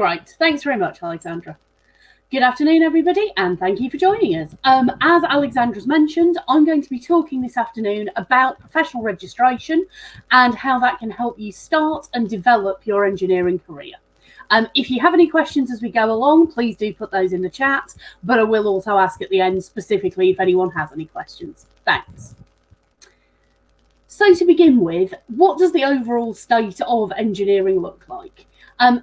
Great. Thanks very much, Alexandra. Good afternoon, everybody, and thank you for joining us. As Alexandra's mentioned, I'm going to be talking this afternoon about professional registration and how that can help you start and develop your engineering career. If you have any questions as we go along, please do put those in the chat, but I will also ask at the end specifically if anyone has any questions. Thanks. So to begin with, what does the overall state of engineering look like?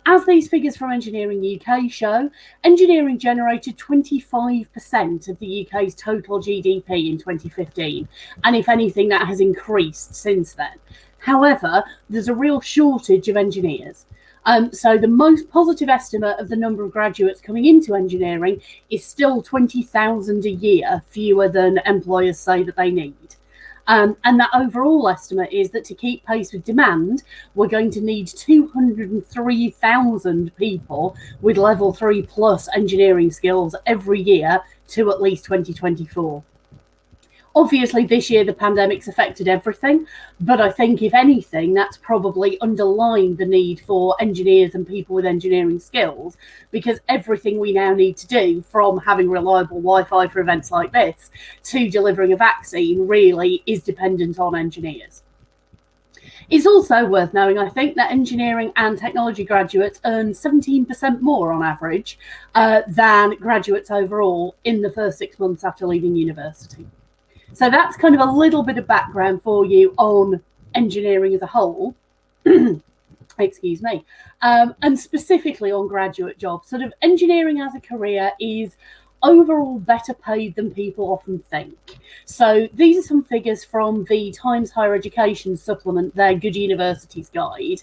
As these figures from Engineering UK show, engineering generated 25% of the UK's total GDP in 2015, and if anything, that has increased since then. However, there's a real shortage of engineers. So the most positive estimate of the number of graduates coming into engineering is still 20,000 a year fewer than employers say that they need. And that overall estimate is that to keep pace with demand, we're going to need 203,000 people with level 3 plus engineering skills every year to at least 2024. Obviously, this year the pandemic's affected everything, but I think if anything, that's probably underlined the need for engineers and people with engineering skills, because everything we now need to do, from having reliable Wi-Fi for events like this to delivering a vaccine, really is dependent on engineers. It's also worth knowing, I think, that engineering and technology graduates earn 17% more on average than graduates overall in the first 6 months after leaving university. So that's kind of a little bit of background for you on engineering as a whole, excuse me, and specifically on graduate jobs. Sort of engineering as a career is overall better paid than people often think. So these are some figures from the Times Higher Education supplement, their Good Universities Guide,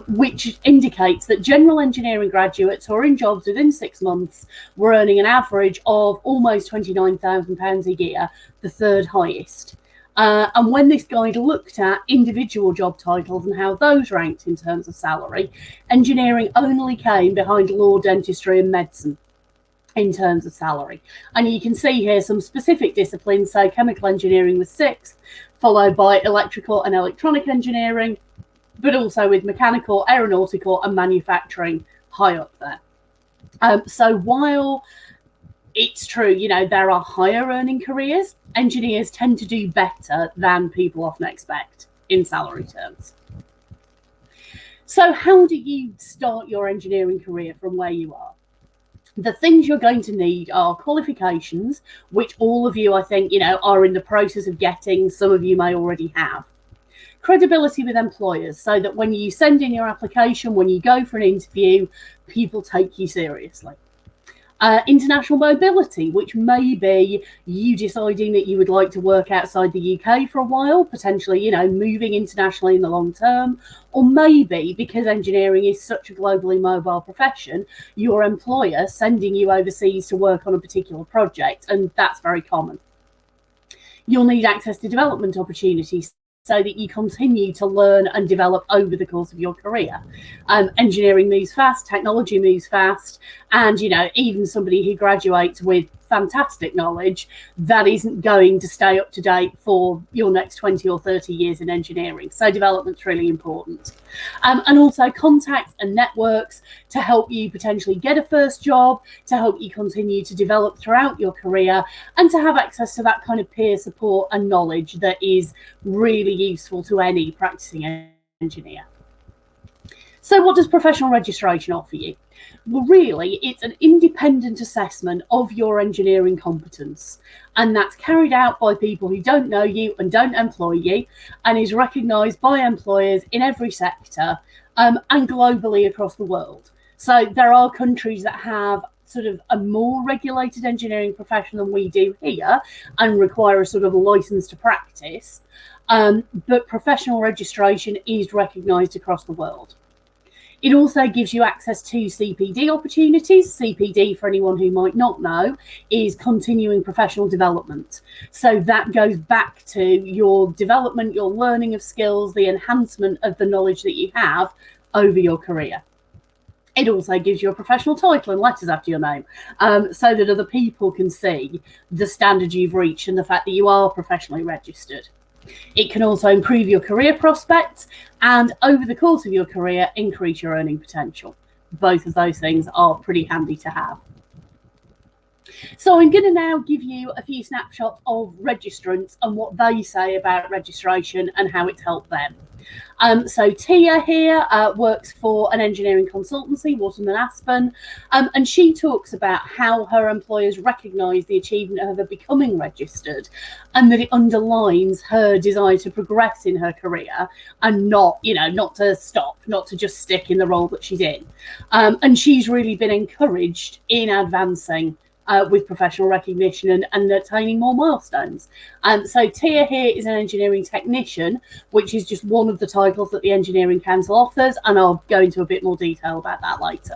which indicates that general engineering graduates who are in jobs within 6 months were earning an average of almost £29,000 a year, the third highest. And when this guide looked at individual job titles and how those ranked in terms of salary, engineering only came behind law, dentistry and medicine in terms of salary. And you can see here some specific disciplines. So chemical engineering was 6th, followed by electrical and electronic engineering, but also with mechanical, aeronautical and manufacturing high up there. So while it's true, you know, there are higher earning careers, engineers tend to do better than people often expect in salary terms. So how do you start your engineering career from where you are? The things you're going to need are qualifications, which all of you, I think, you know, are in the process of getting. Some of you may already have. Credibility with employers, so that when you send in your application, when you go for an interview, people take you seriously. International mobility, which may be you deciding that you would like to work outside the UK for a while, potentially, you know, moving internationally in the long term, or maybe because engineering is such a globally mobile profession, your employer sending you overseas to work on a particular project, and that's very common. You'll need access to development opportunities so that you continue to learn and develop over the course of your career. Engineering moves fast, technology moves fast, and, you know, even somebody who graduates with fantastic knowledge, that isn't going to stay up to date for your next 20 or 30 years in engineering. So development's really important. And also contacts and networks to help you potentially get a first job, to help you continue to develop throughout your career, and to have access to that kind of peer support and knowledge that is really useful to any practicing engineer. So what does professional registration offer you? Well, really, it's an independent assessment of your engineering competence, and that's carried out by people who don't know you and don't employ you, and is recognised by employers in every sector and globally across the world. So there are countries that have sort of a more regulated engineering profession than we do here and require a sort of licence to practice, but professional registration is recognised across the world. It also gives you access to CPD opportunities. CPD, for anyone who might not know, is continuing professional development. So that goes back to your development, your learning of skills, the enhancement of the knowledge that you have over your career. It also gives you a professional title and letters after your name, so that other people can see the standard you've reached and the fact that you are professionally registered. It can also improve your career prospects and over the course of your career increase your earning potential. both of those things are pretty handy to have. So I'm going to now give you a few snapshots of registrants and what they say about registration and how it's helped them. So Tia here works for an engineering consultancy, Waterman Aspen, and she talks about how her employers recognise the achievement of her becoming registered, and that it underlines her desire to progress in her career and not to stop, not to just stick in the role that she's in. And she's really been encouraged in advancing with professional recognition and attaining more milestones. So Tia here is an engineering technician, which is just one of the titles that the Engineering Council offers, and I'll go into a bit more detail about that later.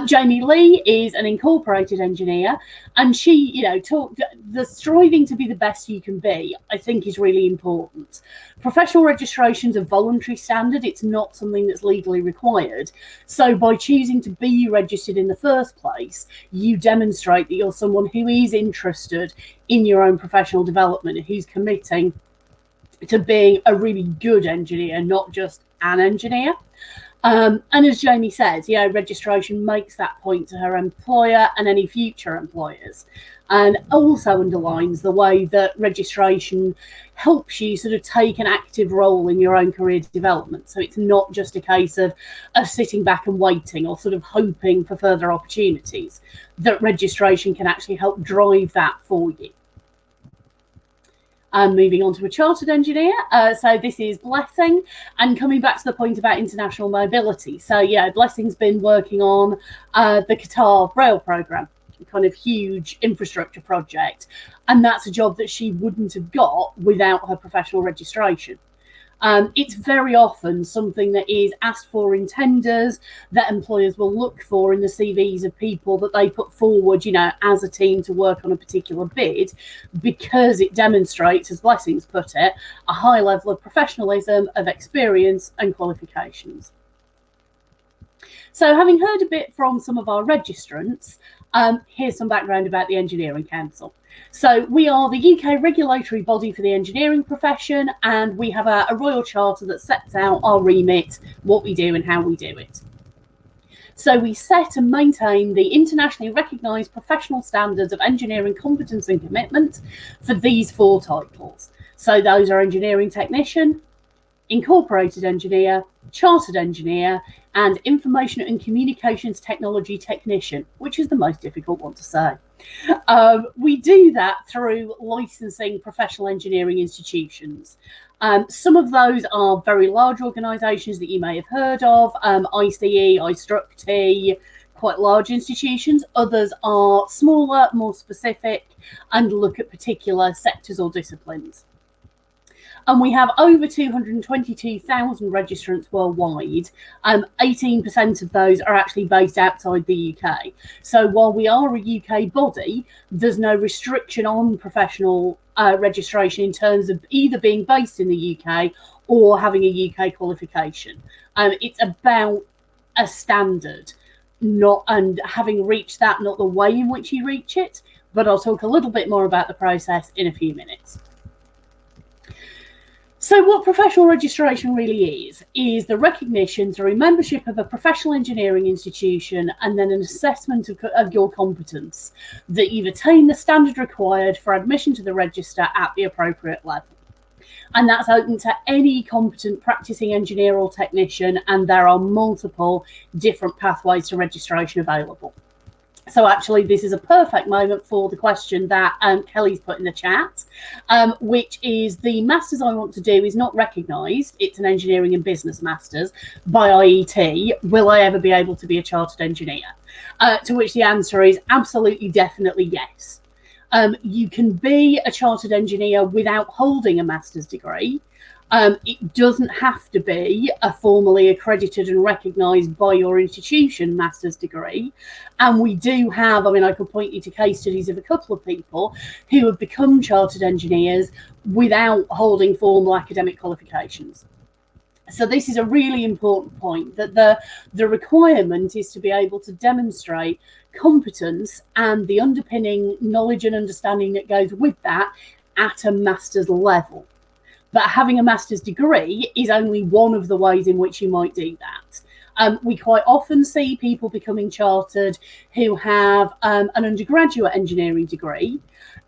Jamie Lee is an incorporated engineer, and she, talked the striving to be the best you can be, I think, is really important. Professional registration is a voluntary standard. It's not something that's legally required. So by choosing to be registered in the first place, you demonstrate that you're someone who is interested in your own professional development, who's committing to being a really good engineer, not just an engineer. And as Jamie says, registration makes that point to her employer and any future employers, and also underlines the way that registration helps you sort of take an active role in your own career development. So it's not just a case of sitting back and waiting or sort of hoping for further opportunities, that registration can actually help drive that for you. Moving on to a chartered engineer. So this is Blessing, and coming back to the point about international mobility. So Blessing's been working on the Qatar rail program, kind of huge infrastructure project, and that's a job that she wouldn't have got without her professional registration. It's very often something that is asked for in tenders, that employers will look for in the CVs of people that they put forward, as a team to work on a particular bid, because it demonstrates, as Blessings put it, a high level of professionalism, of experience and qualifications. So having heard a bit from some of our registrants, here's some background about the Engineering Council. So we are the UK regulatory body for the engineering profession, and we have a royal charter that sets out our remit, what we do and how we do it. So we set and maintain the internationally recognised professional standards of engineering competence and commitment for these 4 titles. So those are engineering technician, incorporated engineer, chartered engineer, and information and communications technology technician, which is the most difficult one to say. We do that through licensing professional engineering institutions. Some of those are very large organisations that you may have heard of, ICE, iStruct, quite large institutions. Others are smaller, more specific, and look at particular sectors or disciplines. And we have over 222,000 registrants worldwide. 18% of those are actually based outside the UK. So while we are a UK body, there's no restriction on professional registration in terms of either being based in the UK or having a UK qualification. It's about a standard, and having reached that, not the way in which you reach it. But I'll talk a little bit more about the process in a few minutes. So what professional registration really is the recognition through membership of a professional engineering institution and then an assessment of your competence, that you've attained the standard required for admission to the register at the appropriate level. And that's open to any competent practicing engineer or technician, and there are multiple different pathways to registration available. So actually, this is a perfect moment for the question that Kelly's put in the chat, which is, the Masters I want to do is not recognised. It's an Engineering and Business Masters by IET. Will I ever be able to be a chartered engineer? To which the answer is absolutely, definitely yes. You can be a chartered engineer without holding a master's degree. It doesn't have to be a formally accredited and recognised by your institution master's degree. And we do have, I could point you to case studies of a couple of people who have become chartered engineers without holding formal academic qualifications. So this is a really important point, that the requirement is to be able to demonstrate competence and the underpinning knowledge and understanding that goes with that at a master's level. But having a master's degree is only one of the ways in which you might do that. We quite often see people becoming chartered who have an undergraduate engineering degree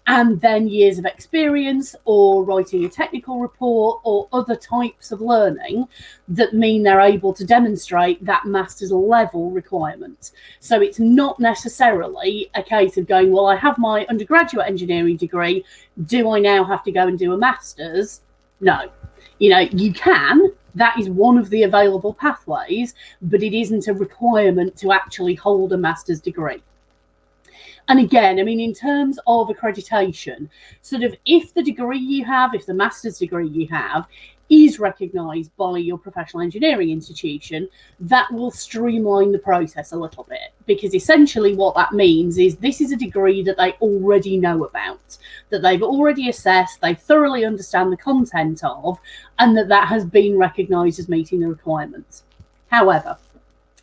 and then years of experience or writing a technical report or other types of learning that mean they're able to demonstrate that master's level requirement. So it's not necessarily a case of going, well, I have my undergraduate engineering degree, do I now have to go and do a master's? No. You can. That is one of the available pathways, but it isn't a requirement to actually hold a master's degree. And again, in terms of accreditation, sort of if the degree you have, if the master's degree you have is recognised by your professional engineering institution, that will streamline the process a little bit, because essentially what that means is this is a degree that they already know about, that they've already assessed, they thoroughly understand the content of, and that has been recognised as meeting the requirements. However,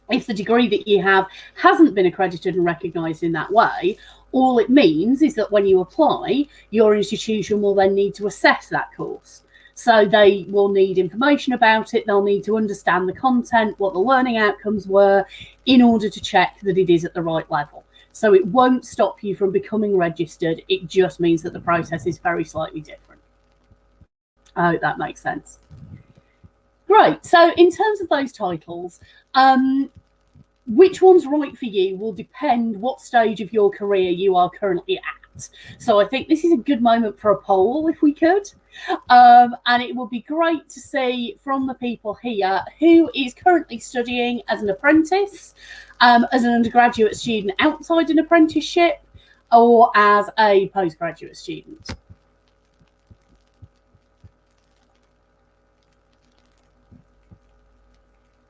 if the degree that you have hasn't been accredited and recognised in that way, all it means is that when you apply, your institution will then need to assess that course. So they will need information about it, they'll need to understand the content, what the learning outcomes were, in order to check that it is at the right level. So it won't stop you from becoming registered, it just means that the process is very slightly different. I hope that makes sense. Great. So in terms of those titles, which one's right for you will depend what stage of your career you are currently at. So I think this is a good moment for a poll, if we could. And it would be great to see from the people here who is currently studying as an apprentice, as an undergraduate student outside an apprenticeship, or as a postgraduate student.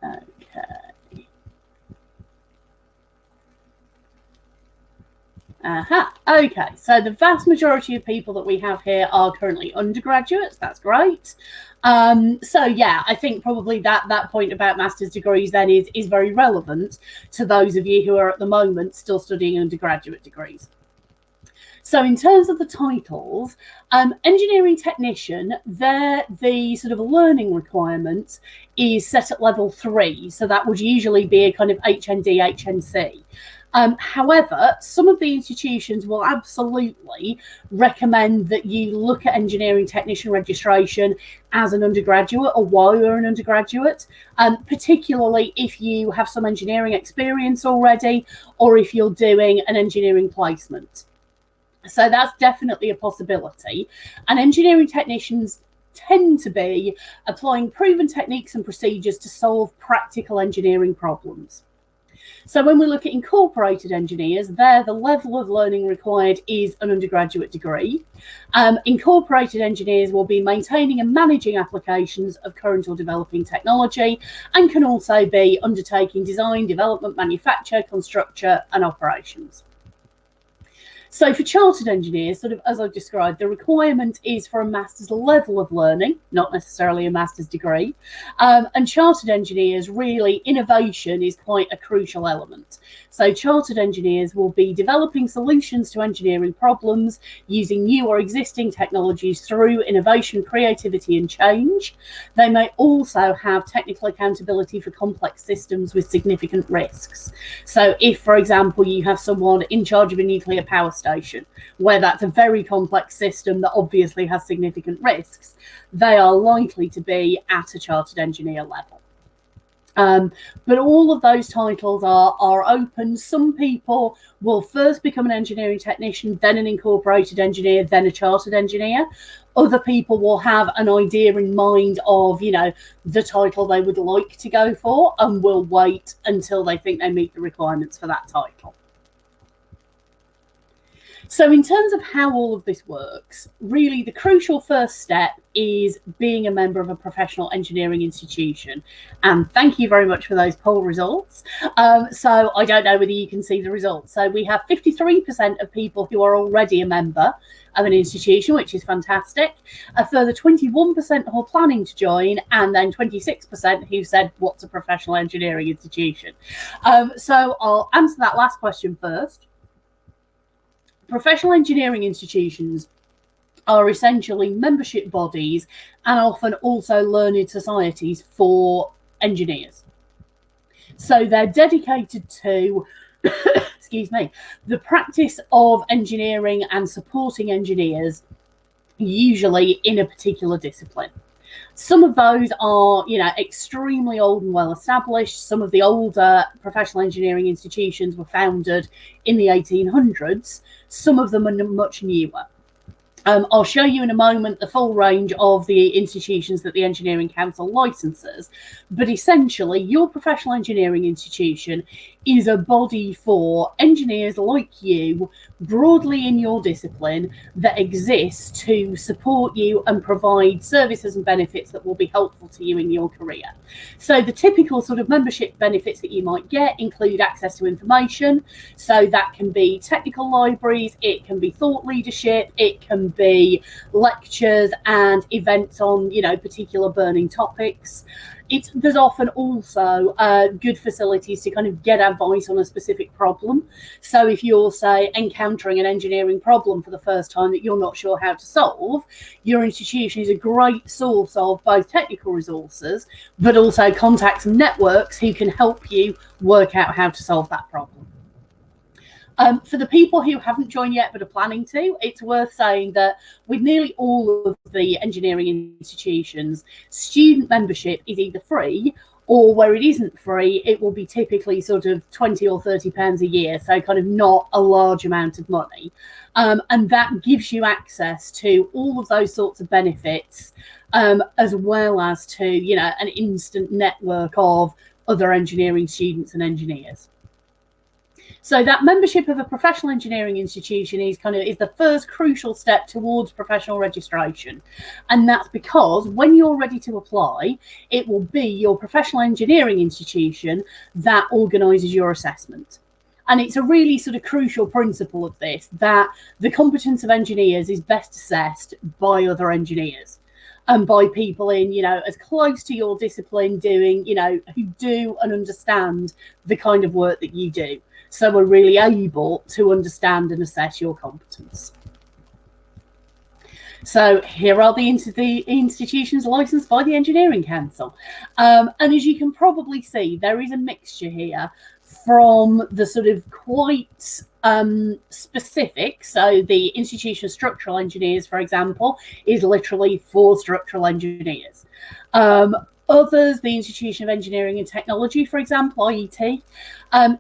Okay. Okay, so the vast majority of people that we have here are currently undergraduates. That's great. So yeah, I think probably that point about master's degrees then is very relevant to those of you who are at the moment still studying undergraduate degrees. So in terms of the titles, engineering technician, the sort of learning requirement is set at level 3. So that would usually be a kind of HND, HNC. However, some of the institutions will absolutely recommend that you look at engineering technician registration as an undergraduate or while you're an undergraduate, particularly if you have some engineering experience already or if you're doing an engineering placement. So that's definitely a possibility. And engineering technicians tend to be applying proven techniques and procedures to solve practical engineering problems. So when we look at incorporated engineers, there the level of learning required is an undergraduate degree. Incorporated engineers will be maintaining and managing applications of current or developing technology and can also be undertaking design, development, manufacture, construction and operations. So for chartered engineers, sort of as I've described, the requirement is for a master's level of learning, not necessarily a master's degree. And chartered engineers, really, innovation is quite a crucial element. So chartered engineers will be developing solutions to engineering problems using new or existing technologies through innovation, creativity and change. They may also have technical accountability for complex systems with significant risks. So if, for example, you have someone in charge of a nuclear power station, where that's a very complex system that obviously has significant risks, they are likely to be at a chartered engineer level. But all of those titles are open. Some people will first become an engineering technician, then an incorporated engineer, then a chartered engineer. Other people will have an idea in mind of, the title they would like to go for and will wait until they think they meet the requirements for that title. So in terms of how all of this works, really the crucial first step is being a member of a professional engineering institution. And thank you very much for those poll results. So I don't know whether you can see the results. So we have 53% of people who are already a member of an institution, which is fantastic. A further 21% who are planning to join, and then 26% who said, what's a professional engineering institution? So I'll answer that last question first. Professional engineering institutions are essentially membership bodies and often also learned societies for engineers. So they're dedicated to excuse me, the practice of engineering and supporting engineers, usually in a particular discipline. Some of those are, extremely old and well established. Some of the older professional engineering institutions were founded in the 1800s. Some of them are much newer. I'll show you in a moment the full range of the institutions that the Engineering Council licenses, but essentially your professional engineering institution is a body for engineers like you, broadly in your discipline, that exists to support you and provide services and benefits that will be helpful to you in your career. So the typical sort of membership benefits that you might get include access to information. So that can be technical libraries, it can be thought leadership, it can be lectures and events on, particular burning topics. There's often also good facilities to kind of get advice on a specific problem. So if you're, say, encountering an engineering problem for the first time that you're not sure how to solve, your institution is a great source of both technical resources, but also contacts and networks who can help you work out how to solve that problem. For the people who haven't joined yet but are planning to, it's worth saying that with nearly all of the engineering institutions, student membership is either free, or where it isn't free, it will be typically sort of £20 or £30 a year, so kind of not a large amount of money. And that gives you access to all of those sorts of benefits, as well as to, an instant network of other engineering students and engineers. So that membership of a professional engineering institution is the first crucial step towards professional registration. And that's because when you're ready to apply, it will be your professional engineering institution that organises your assessment. And it's a really sort of crucial principle of this, that the competence of engineers is best assessed by other engineers. And by people in, as close to your discipline doing, who do and understand the kind of work that you do. So we're really able to understand and assess your competence. So here are the institutions licensed by the Engineering Council. And as you can probably see, there is a mixture here from the sort of quite specific. So the Institution of Structural Engineers, for example, is literally for structural engineers. Others, the Institution of Engineering and Technology, for example, IET,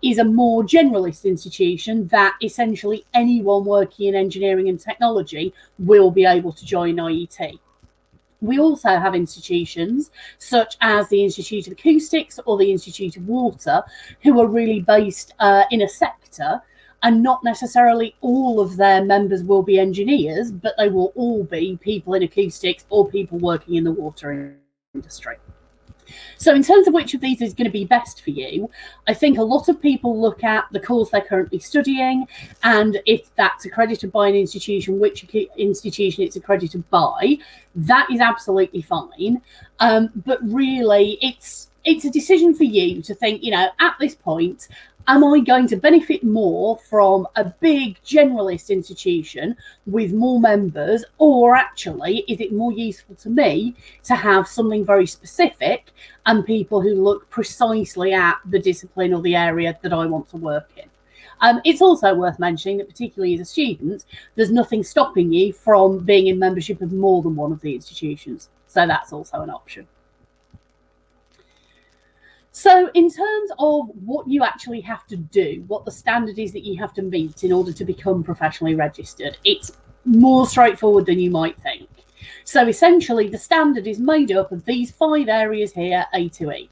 is a more generalist institution that essentially anyone working in engineering and technology will be able to join IET. We also have institutions such as the Institute of Acoustics or the Institute of Water, who are really based in a sector, and not necessarily all of their members will be engineers, but they will all be people in acoustics or people working in the water industry. So in terms of which of these is going to be best for you, I think a lot of people look at the course they're currently studying, and if that's accredited by an institution, which institution it's accredited by. That is absolutely fine. But really, it's a decision for you to think, at this point, am I going to benefit more from a big generalist institution with more members, or actually is it more useful to me to have something very specific and people who look precisely at the discipline or the area that I want to work in? It's also worth mentioning that particularly as a student, there's nothing stopping you from being in membership of more than one of the institutions. So that's also an option. So in terms of what you actually have to do, what the standard is that you have to meet in order to become professionally registered, it's more straightforward than you might think. So essentially, the standard is made up of these 5 areas here, A to E.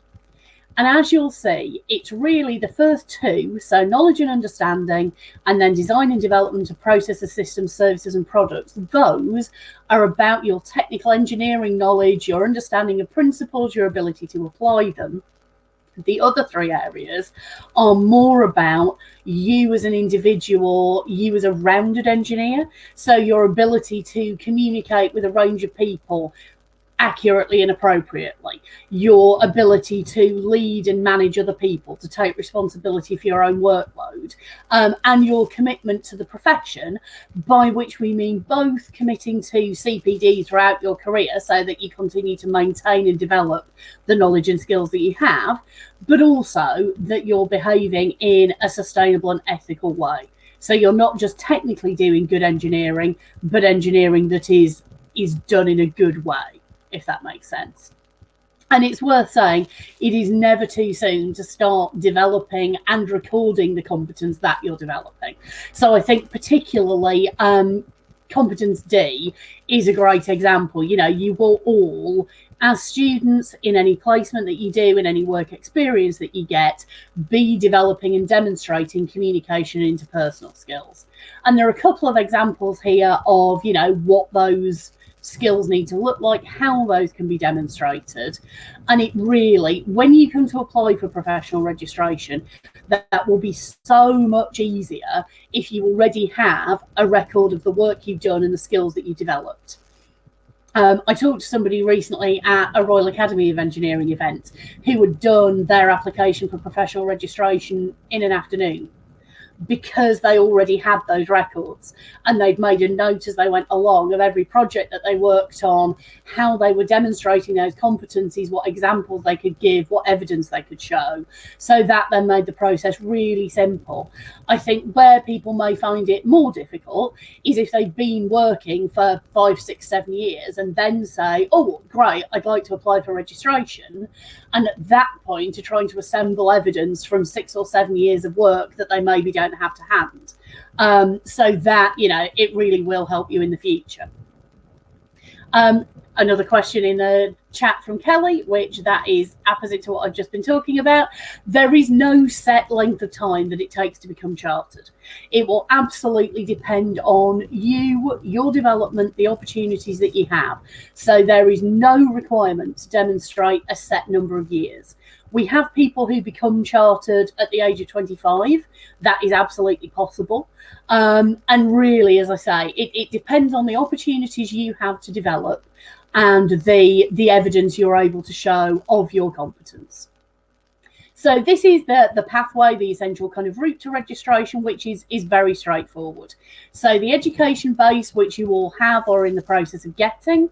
And as you'll see, it's really the first 2, so knowledge and understanding, and then design and development of processes, systems, services, and products. Those are about your technical engineering knowledge, your understanding of principles, your ability to apply them. The other 3 areas are more about you as an individual, you as a rounded engineer. So your ability to communicate with a range of people accurately and appropriately, your ability to lead and manage other people, to take responsibility for your own workload, and your commitment to the profession, by which we mean both committing to CPD throughout your career so that you continue to maintain and develop the knowledge and skills that you have, but also that you're behaving in a sustainable and ethical way. So you're not just technically doing good engineering, but engineering that is done in a good way, if that makes sense. And it's worth saying it is never too soon to start developing and recording the competence that you're developing. So I think particularly competence D is a great example. You know, you will all, as students, in any placement that you do, in any work experience that you get, be developing and demonstrating communication and interpersonal skills. And there are a couple of examples here of, you know, what those skills need to look like, how those can be demonstrated. And it really, when you come to apply for professional registration, that will be so much easier if you already have a record of the work you've done and the skills that you developed. I talked to somebody recently at a Royal Academy of Engineering event who had done their application for professional registration in an afternoon, because they already had those records and they'd made a note as they went along of every project that they worked on, how they were demonstrating those competencies, what examples they could give, what evidence they could show. So that then made the process really simple. I think where people may find it more difficult is if they've been working for 5, 6, 7 years and then say, oh, great, I'd like to apply for registration. And at that point, are trying to assemble evidence from 6 or 7 years of work that they maybe don't have to hand. So that, you know, it really will help you in the future. Another question in the chat from Kelly, which that is opposite to what I've just been talking about. There is no set length of time that it takes to become chartered. It will absolutely depend on you, your development, the opportunities that you have. So there is no requirement to demonstrate a set number of years. We have people who become chartered at the age of 25. That is absolutely possible. And really, as I say, it depends on the opportunities you have to develop and the evidence you're able to show of your competence. So this is the pathway, the essential kind of route to registration, which is very straightforward. So the education base, which you all have or are in the process of getting,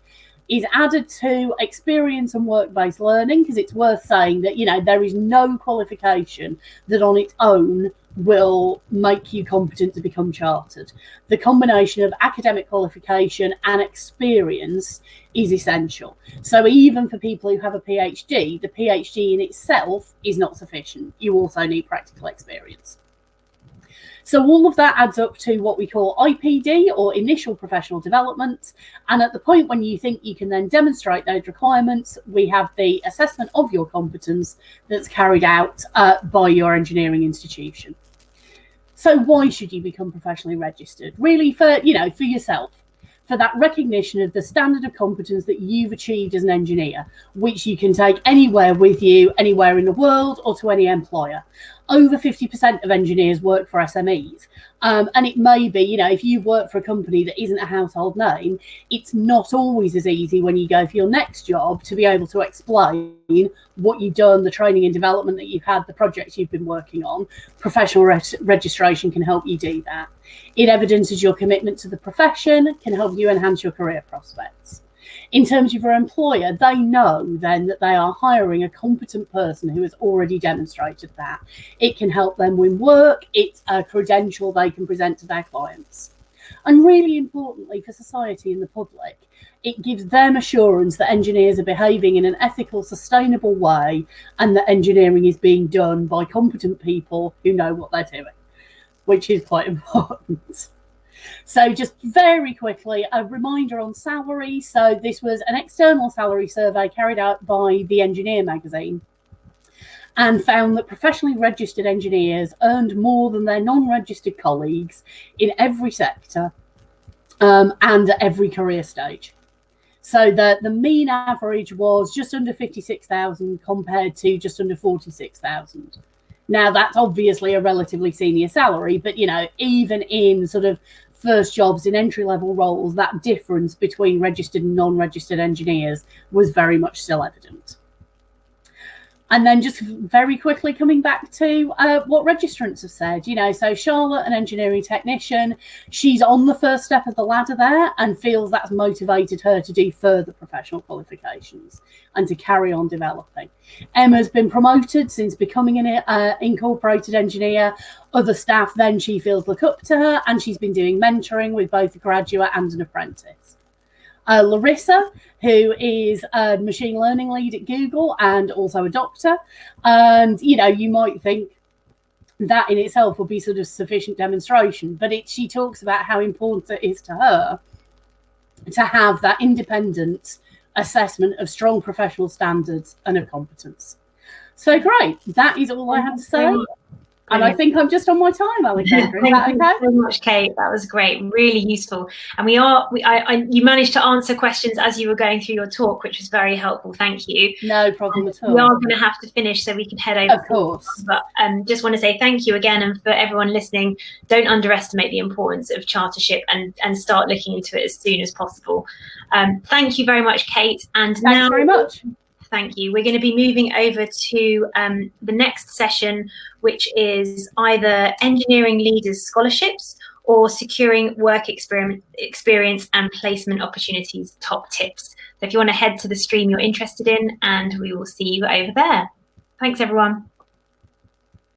is added to experience and work-based learning, because it's worth saying that, you know, there is no qualification that on its own will make you competent to become chartered. The combination of academic qualification and experience is essential. So even for people who have a PhD, the PhD in itself is not sufficient. You also need practical experience. So all of that adds up to what we call IPD, or initial professional development. And at the point when you think you can then demonstrate those requirements, we have the assessment of your competence that's carried out by your engineering institution. So why should you become professionally registered? Really for, you know, for yourself, for that recognition of the standard of competence that you've achieved as an engineer, which you can take anywhere with you, anywhere in the world, or to any employer. Over 50% of engineers work for SMEs. And it may be, you know, if you work for a company that isn't a household name, it's not always as easy when you go for your next job to be able to explain what you've done, the training and development that you've had, the projects you've been working on. Professional registration can help you do that. It evidences your commitment to the profession, can help you enhance your career prospects. In terms of your employer, they know then that they are hiring a competent person who has already demonstrated that. It can help them win work. It's a credential they can present to their clients. And really importantly for society and the public, it gives them assurance that engineers are behaving in an ethical, sustainable way, and that engineering is being done by competent people who know what they're doing, which is quite important. So just very quickly, a reminder on salary. So this was an external salary survey carried out by The Engineer magazine, and found that professionally registered engineers earned more than their non-registered colleagues in every sector and at every career stage. So the mean average was just under 56,000 compared to just under 46,000. Now, that's obviously a relatively senior salary, but, you know, even in sort of first jobs in entry-level roles, that difference between registered and non-registered engineers was very much still evident. And then just very quickly coming back to what registrants have said, so Charlotte, an engineering technician, she's on the first step of the ladder there and feels that's motivated her to do further professional qualifications and to carry on developing. Emma's been promoted since becoming an incorporated engineer. Other staff then she feels look up to her, and she's been doing mentoring with both a graduate and an apprentice. Larissa, who is a machine learning lead at Google and also a doctor. And, you might think that in itself will be sort of sufficient demonstration, but she talks about how important it is to her to have that independent assessment of strong professional standards and of competence. So great. That is all I had to say. And I think I'm just on my time, Alexandra. Is that okay? Thank you so much, Kate. That was great, really useful. And you managed to answer questions as you were going through your talk, which was very helpful. Thank you. No problem at all. We are going to have to finish so we can head over. Of course. But just want to say thank you again, and for everyone listening, don't underestimate the importance of chartership and start looking into it as soon as possible. Thank you very much, Kate. And thanks very much. Thank you. We're going to be moving over to the next session, which is either engineering leaders scholarships or securing work experience and placement opportunities top tips. So if you want to head to the stream you're interested in, and we will see you over there. Thanks, everyone.